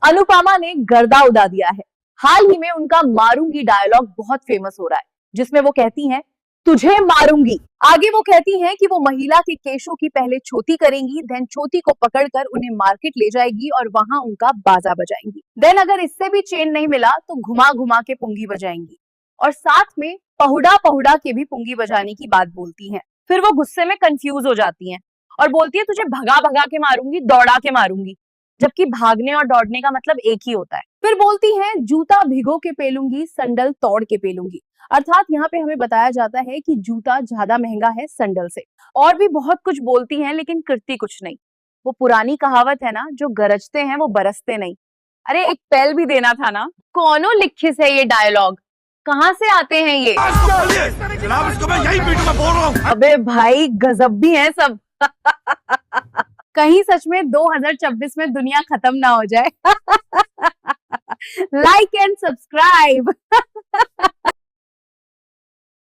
अनुपमा ने गर्दा उड़ा दिया है। हाल ही में उनका मारूंगी डायलॉग बहुत फेमस हो रहा है, जिसमें वो कहती हैं तुझे मारूंगी। आगे वो कहती हैं कि वो महिला के केशों की पहले छोटी करेंगी, देन छोटी को पकड़कर उन्हें मार्केट ले जाएगी और वहां उनका बाजा बजाएंगी। देन अगर इससे भी चैन नहीं मिला तो घुमा घुमा के पुंगी बजाएंगी और साथ में पहुड़ा पहुड़ा के भी पुंगी बजाने की बात बोलती हैं। फिर वो गुस्से में कंफ्यूज हो जाती हैं और बोलती है तुझे भगा भगा के मारूंगी, दौड़ा के मारूंगी, जबकि भागने और दौड़ने का मतलब एक ही होता है। फिर बोलती है जूता भिगो के पेलूंगी, संडल तोड़ के पेलूंगी। अर्थात यहाँ पे हमें बताया जाता है कि जूता ज्यादा महंगा है संडल से। और भी बहुत कुछ बोलती हैं लेकिन करती कुछ नहीं। वो पुरानी कहावत है ना, जो गरजते हैं वो बरसते नहीं। अरे एक पेल भी देना था ना। कौनो लिखिस है ये डायलॉग, कहाँ से आते हैं ये? जनाब इसको मैं यही पीटूंगा, बोल रहा हूँ। अबे भाई गजब भी है सब। कहीं सच में 2026 में दुनिया खत्म ना हो जाए। Like and subscribe.